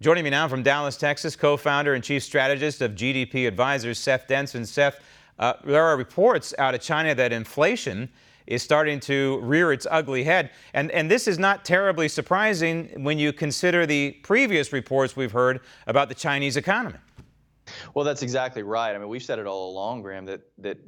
Joining me now from Dallas, Texas, co-founder and chief strategist of GDP Advisors, Seth Denson. Seth, there are reports out of China that inflation is starting to rear its ugly head. And this is not terribly surprising when you consider the previous reports we've heard about the Chinese economy. Well, that's exactly right. I mean, we've said it all along, Graham, that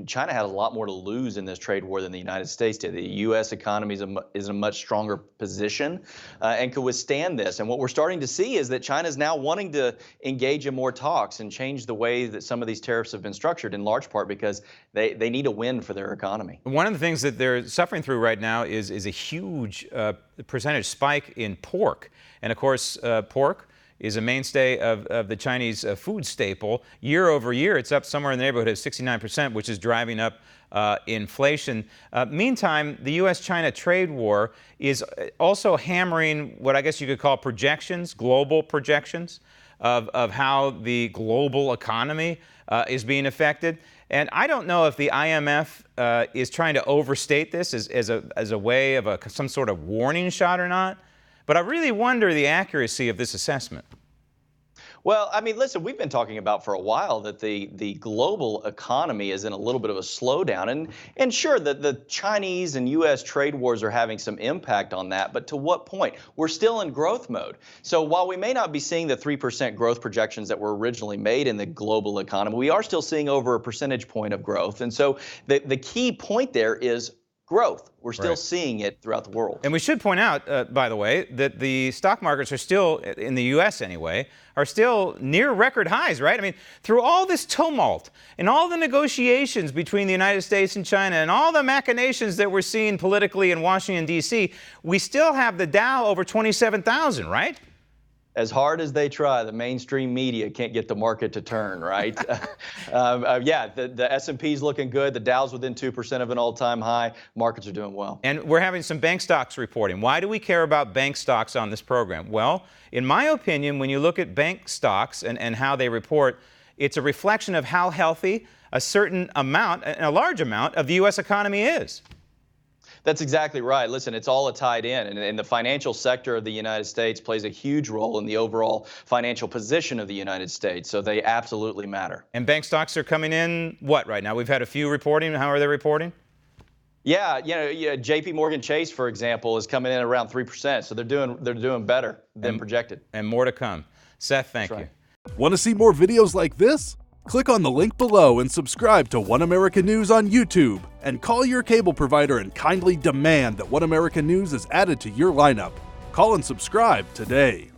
China had a lot more to lose in this trade war than the United States did. The U.S. economy is in a much stronger position and could withstand this. And what we're starting to see is that China is now wanting to engage in more talks and change the way that some of these tariffs have been structured, in large part because they need a win for their economy. One of the things that they're suffering through right now is a huge percentage spike in pork. And of course, pork is a mainstay of the Chinese food staple. Year over year, it's up somewhere in the neighborhood of 69%, which is driving up inflation. Meantime, the U.S.-China trade war is also hammering what I guess you could call projections, global projections of how the global economy is being affected. And I don't know if the IMF is trying to overstate this as a way of some sort of warning shot or not. But I really wonder the accuracy of this assessment. Well, I mean, listen, we've been talking about for a while that the global economy is in a little bit of a slowdown. And sure, the Chinese and U.S. trade wars are having some impact on that. But to what point? We're still in growth mode. So while we may not be seeing the 3% growth projections that were originally made in the global economy, we are still seeing over a percentage point of growth. And so the key point there is growth. We're still seeing it throughout the world. And we should point out, by the way, that the stock markets are still, in the U.S. anyway, are still near record highs, right? I mean, through all this tumult and all the negotiations between the United States and China and all the machinations that we're seeing politically in Washington, D.C., we still have the Dow over 27,000, right? As hard as they try, the mainstream media can't get the market to turn, right? Yeah, the S&P's looking good. The Dow's within 2% of an all-time high. Markets are doing well. And we're having some bank stocks reporting. Why do we care about bank stocks on this program? Well, in my opinion, when you look at bank stocks and how they report, it's a reflection of how healthy a certain amount, a large amount of the U.S. economy is. That's exactly right. Listen, it's all tied in. And the financial sector of the United States plays a huge role in the overall financial position of the United States. So they absolutely matter. And bank stocks are coming in, what, right now? We've had a few reporting. How are they reporting? Yeah, J.P. Morgan Chase, for example, is coming in around 3%. So they're doing better than projected. And more to come. Seth, thank you. Want to see more videos like this? Click on the link below and subscribe to One America News on YouTube. And call your cable provider and kindly demand that One America News is added to your lineup. Call and subscribe today.